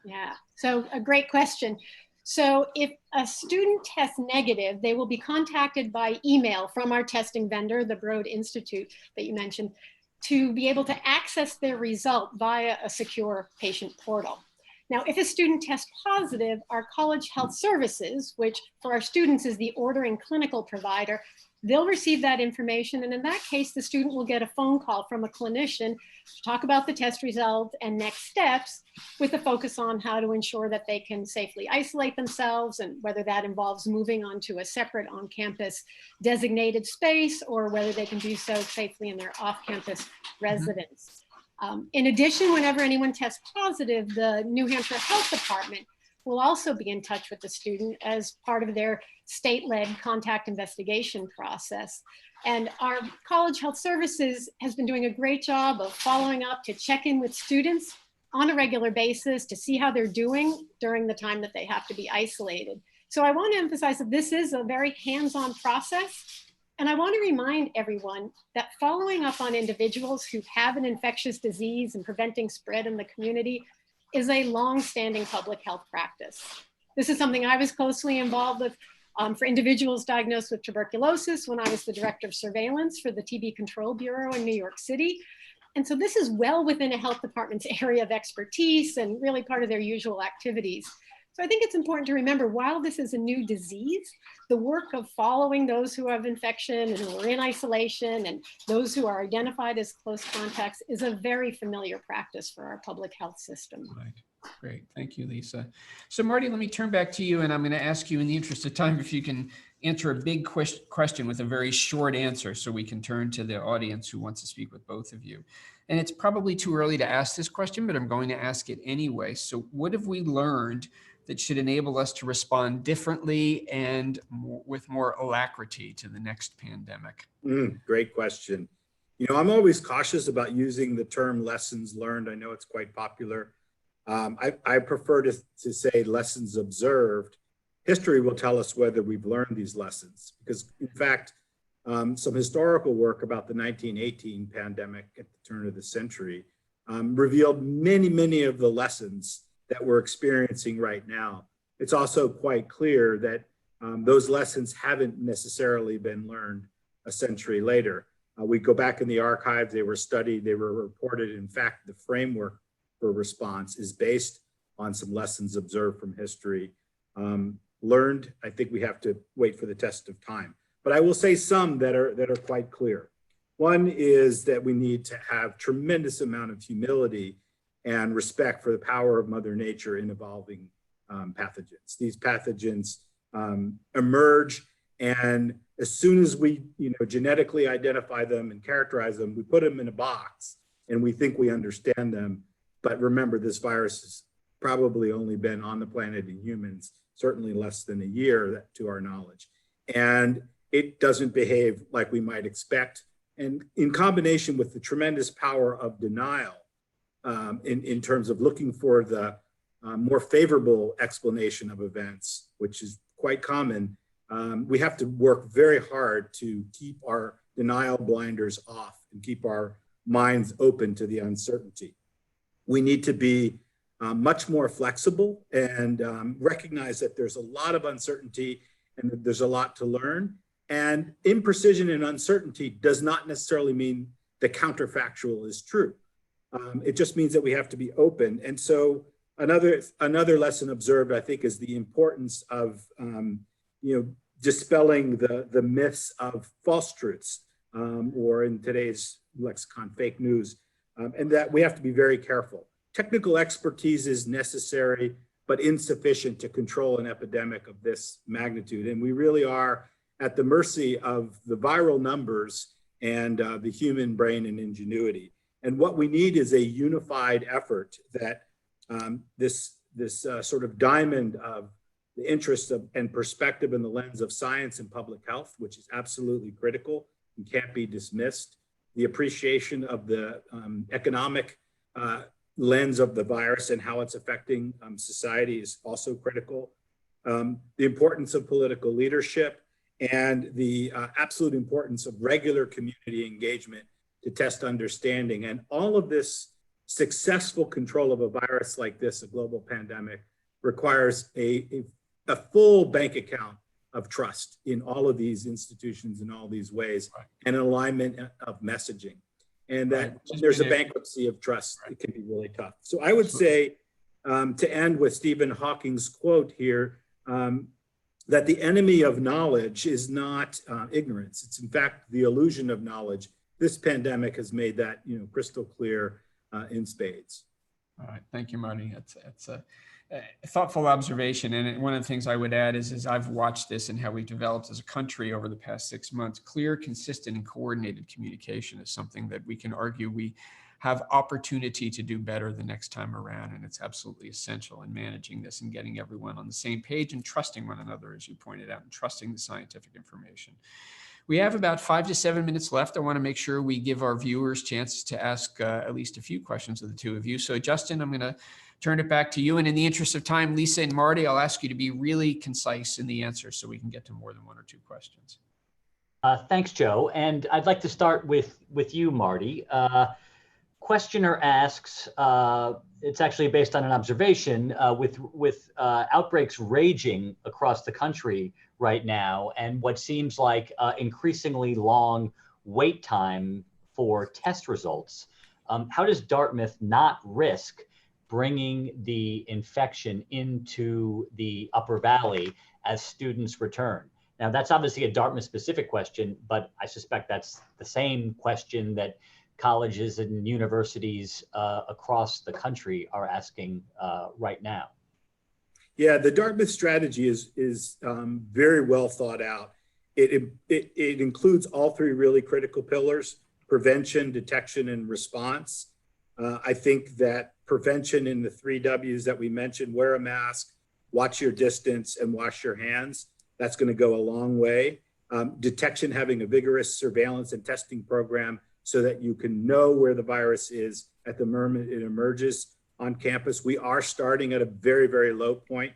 Yeah, so a great question. So if a student tests negative, they will be contacted by email from our testing vendor, the Broad Institute that you mentioned, to be able to access their result via a secure patient portal. Now, if a student tests positive, our College Health Services, which for our students is the ordering clinical provider, they'll receive that information. And in that case, the student will get a phone call from a clinician to talk about the test result and next steps, with a focus on how to ensure that they can safely isolate themselves, and whether that involves moving onto a separate on-campus designated space, or whether they can do so safely in their off-campus residence. In addition, whenever anyone tests positive, the New Hampshire Health Department will also be in touch with the student as part of their state-led contact investigation process. And our College Health Services has been doing a great job of following up to check in with students on a regular basis to see how they're doing during the time that they have to be isolated. So I want to emphasize that this is a very hands-on process. And I want to remind everyone that following up on individuals who have an infectious disease and preventing spread in the community is a long-standing public health practice. This is something I was closely involved with for individuals diagnosed with tuberculosis when I was the director of surveillance for the TB Control Bureau in New York City. And so this is well within a health department's area of expertise and really part of their usual activities. So I think it's important to remember, while this is a new disease, the work of following those who have infection and who are in isolation and those who are identified as close contacts is a very familiar practice for our public health system. Right. Great. Thank you, Lisa. So Marty, let me turn back to you, and I'm going to ask you, in the interest of time, if you can answer a big question with a very short answer so we can turn to the audience who wants to speak with both of you. And it's probably too early to ask this question, but I'm going to ask it anyway. So what have we learned that should enable us to respond differently and with more alacrity to the next pandemic? Great question. You know, I'm always cautious about using the term lessons learned. I know it's quite popular. I prefer to say lessons observed. History will tell us whether we've learned these lessons, because in fact, some historical work about the 1918 pandemic at the turn of the century revealed many of the lessons that we're experiencing right now. It's also quite clear that those lessons haven't necessarily been learned a century later. We go back in the archives, they were studied, they were reported. In fact, the framework for response is based on some lessons observed from history. Learned, I think we have to wait for the test of time. But I will say some that are quite clear. One is that we need to have tremendous amount of humility and respect for the power of Mother Nature in evolving pathogens. These pathogens emerge, and as soon as we genetically identify them and characterize them, we put them in a box and we think we understand them. But remember, this virus has probably only been on the planet in humans, certainly less than a year to our knowledge. And it doesn't behave like we might expect. And in combination with the tremendous power of denial, in terms of looking for the more favorable explanation of events, which is quite common, we have to work very hard to keep our denial blinders off and keep our minds open to the uncertainty. We need to be much more flexible and recognize that there's a lot of uncertainty and that there's a lot to learn. And imprecision and uncertainty does not necessarily mean the counterfactual is true. It just means that we have to be open. And so another lesson observed, I think, is the importance of dispelling the myths of false truths, or in today's lexicon, fake news, and that we have to be very careful. Technical expertise is necessary, but insufficient to control an epidemic of this magnitude. And we really are at the mercy of the viral numbers and the human brain and ingenuity. And what we need is a unified effort that this sort of diamond of the interest of and perspective in the lens of science and public health, which is absolutely critical and can't be dismissed. The appreciation of the economic lens of the virus and how it's affecting society is also critical. The importance of political leadership and the absolute importance of regular community engagement to test understanding. And all of this successful control of a virus like this, a global pandemic, requires a full bank account of trust in all of these institutions in all these ways, right, and an alignment of messaging. And that when there's a bankruptcy of trust, right, it can be really tough. So I would say, to end with Stephen Hawking's quote here, that the enemy of knowledge is not ignorance. It's in fact the illusion of knowledge. This pandemic has made that crystal clear in spades. All right, thank you, Marty. It's a thoughtful observation. And one of the things I would add is I've watched this and how we've developed as a country over the past 6 months. Clear, consistent, and coordinated communication is something that we can argue we have opportunity to do better the next time around. And it's absolutely essential in managing this and getting everyone on the same page and trusting one another, as you pointed out, and trusting the scientific information. We have about 5 to 7 minutes left. I want to make sure we give our viewers chances to ask at least a few questions of the two of you. So Justin, I'm going to turn it back to you. And in the interest of time, Lisa and Marty, I'll ask you to be really concise in the answer so we can get to more than 1 or 2 questions. Thanks, Joe. And I'd like to start with you, Marty. Questioner asks, it's actually based on an observation, with outbreaks raging across the country right now and what seems like increasingly long wait time for test results. How does Dartmouth not risk bringing the infection into the Upper Valley as students return? Now, that's obviously a Dartmouth-specific question, but I suspect that's the same question that colleges and universities across the country are asking right now. Yeah, the Dartmouth strategy is very well thought out. It includes all 3 really critical pillars: prevention, detection, and response. I think that prevention in the 3 W's that we mentioned, wear a mask, watch your distance, and wash your hands, that's going to go a long way. Detection, having a vigorous surveillance and testing program so that you can know where the virus is at the moment it emerges on campus. We are starting at a very, very low point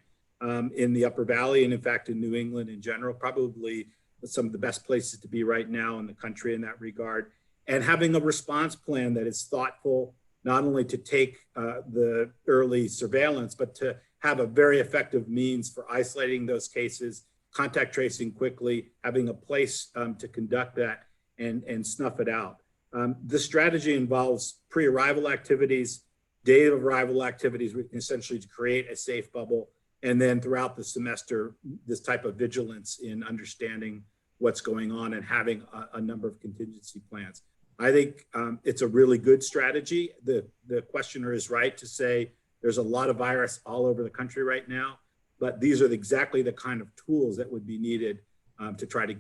in the Upper Valley, and in fact, in New England in general, probably some of the best places to be right now in the country in that regard. And having a response plan that is thoughtful, not only to take the early surveillance, but to have a very effective means for isolating those cases, contact tracing quickly, having a place to conduct that and snuff it out. The strategy involves pre-arrival activities, day of arrival activities, essentially to create a safe bubble, and then throughout the semester, this type of vigilance in understanding what's going on and having a number of contingency plans. I think it's a really good strategy. The questioner is right to say there's a lot of virus all over the country right now, but these are exactly the kind of tools that would be needed to try to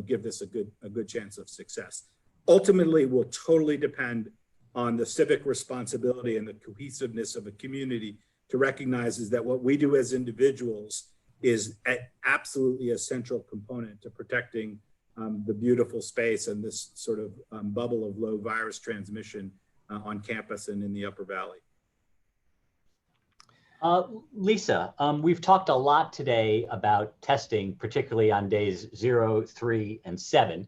give this a good chance of success. Ultimately, will totally depend on the civic responsibility and the cohesiveness of a community to recognize is that what we do as individuals is absolutely a central component to protecting the beautiful space and this sort of bubble of low virus transmission on campus and in the Upper Valley. Lisa, we've talked a lot today about testing, particularly on days 0, 3, and 7.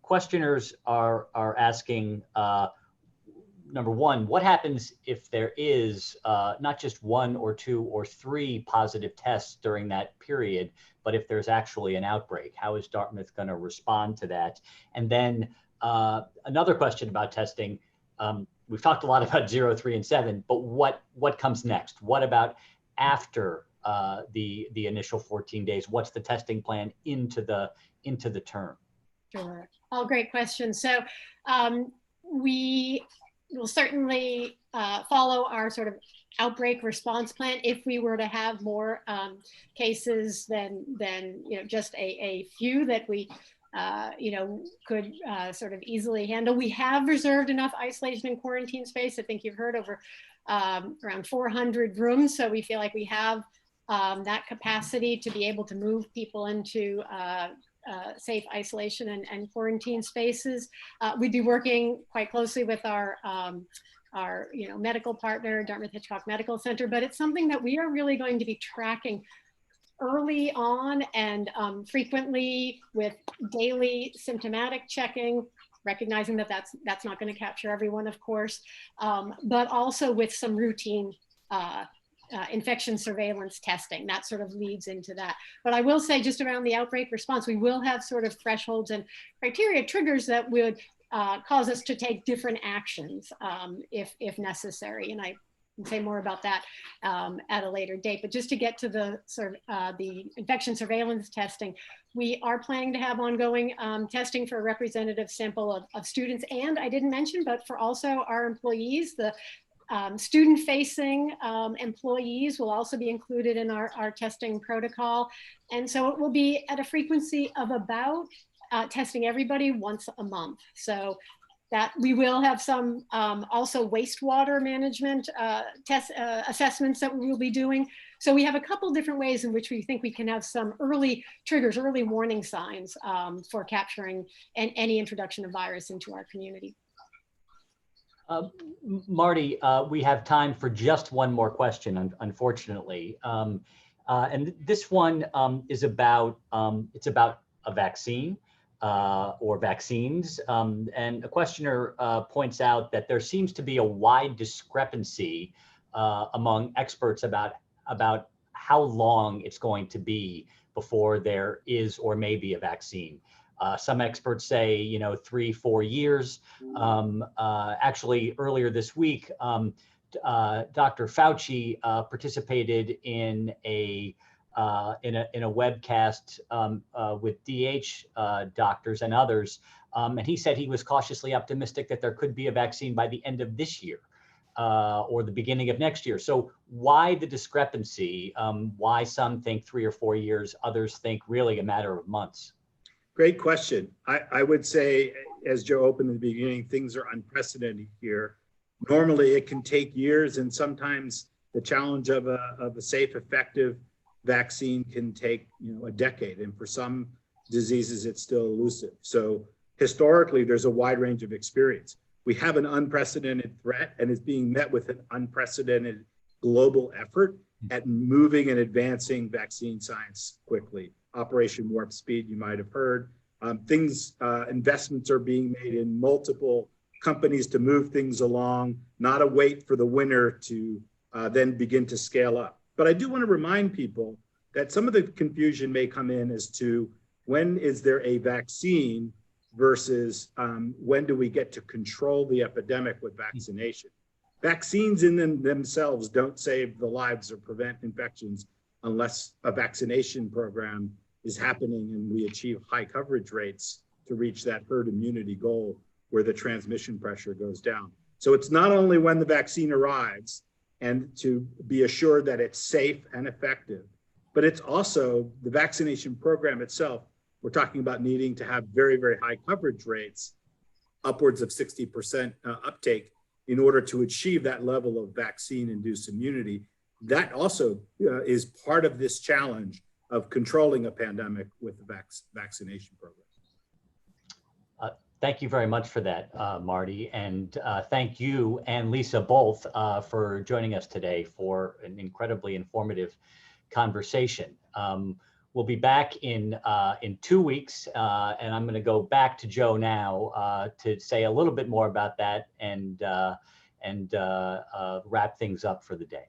Questioners are asking, number one, what happens if there is not just 1 or 2 or 3 positive tests during that period, but if there's actually an outbreak? How is Dartmouth going to respond to that? And then another question about testing. We've talked a lot about 0, 3, and 7, but what comes next? What about after the initial 14 days? What's the testing plan into the term? Sure. All great questions. So we will certainly follow our sort of outbreak response plan if we were to have more cases than just a few that we could sort of easily handle. We have reserved enough isolation and quarantine space. I think you've heard over around 400 rooms. So we feel like we have that capacity to be able to move people into safe isolation and quarantine spaces. We'd be working quite closely with our medical partner, Dartmouth Hitchcock Medical Center, but it's something that we are really going to be tracking early on and frequently with daily symptomatic checking, recognizing that that's not going to capture everyone, of course, but also with some routine infection surveillance testing. That sort of leads into that. But I will say just around the outbreak response, we will have sort of thresholds and criteria triggers that would cause us to take different actions if necessary. And I can say more about that at a later date. But just to get to the sort of the infection surveillance testing, we are planning to have ongoing testing for a representative sample of students. And I didn't mention, but for also our employees, the student-facing employees will also be included in our testing protocol. And so it will be at a frequency of about testing everybody once a month. So that we will have some also wastewater management assessments that we will be doing. So we have a couple different ways in which we think we can have some early triggers, early warning signs for capturing any introduction of virus into our community. Marty, we have time for just one more question, unfortunately. And this one is about, it's about a vaccine or vaccines. And a questioner points out that there seems to be a wide discrepancy among experts about how long it's going to be before there is or may be a vaccine. Some experts say, 3-4 years. Actually, earlier this week, Dr. Fauci participated in a webcast with DH doctors and others, and he said he was cautiously optimistic that there could be a vaccine by the end of this year or the beginning of next year. So why the discrepancy? Why some think 3 or 4 years, others think really a matter of months? Great question. I would say, as Joe opened in the beginning, things are unprecedented here. Normally it can take years, and sometimes the challenge of a safe, effective vaccine can take a decade. And for some diseases, it's still elusive. So historically, there's a wide range of experience. We have an unprecedented threat, and it's being met with an unprecedented global effort at moving and advancing vaccine science quickly. Operation Warp Speed, you might have heard. Investments are being made in multiple companies to move things along, not a wait for the winner to then begin to scale up. But I do want to remind people that some of the confusion may come in as to when is there a vaccine versus when do we get to control the epidemic with vaccination. Vaccines in themselves don't save the lives or prevent infections unless a vaccination program is happening and we achieve high coverage rates to reach that herd immunity goal where the transmission pressure goes down. So it's not only when the vaccine arrives and to be assured that it's safe and effective, but it's also the vaccination program itself. We're talking about needing to have very, very high coverage rates, upwards of 60% uptake in order to achieve that level of vaccine-induced immunity. That also is part of this challenge of controlling a pandemic with the vaccination program. Thank you very much for that, Marty. And thank you and Lisa both for joining us today for an incredibly informative conversation. We'll be back in 2 weeks, and I'm going to go back to Joe now to say a little bit more about that and wrap things up for the day.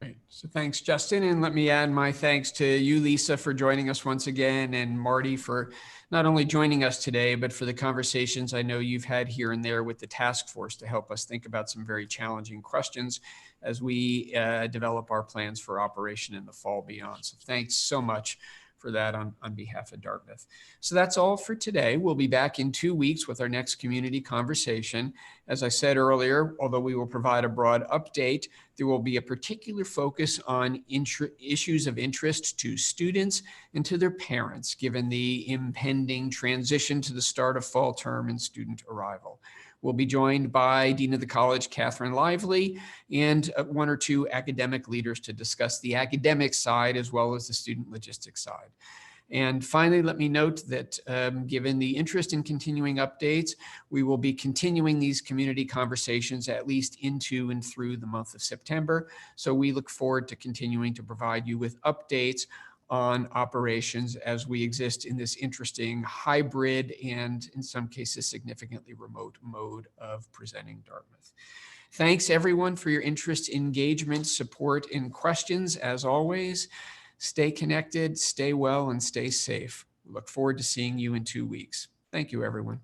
Great. So thanks, Justin. And let me add my thanks to you, Lisa, for joining us once again, and Marty for not only joining us today, but for the conversations I know you've had here and there with the task force to help us think about some very challenging questions as we develop our plans for operation in the fall beyond. So thanks so much for that on behalf of Dartmouth. So that's all for today. We'll be back in 2 weeks with our next community conversation. As I said earlier, although we will provide a broad update, there will be a particular focus on issues of interest to students and to their parents, given the impending transition to the start of fall term and student arrival. We'll be joined by Dean of the College, Catherine Lively, and 1 or 2 academic leaders to discuss the academic side as well as the student logistics side. And finally, let me note that given the interest in continuing updates, we will be continuing these community conversations at least into and through the month of September. So we look forward to continuing to provide you with updates on operations as we exist in this interesting hybrid and in some cases significantly remote mode of presenting Dartmouth. Thanks everyone for your interest, engagement, support, and questions. As always, stay connected, stay well, and stay safe. We look forward to seeing you in 2 weeks. Thank you, everyone.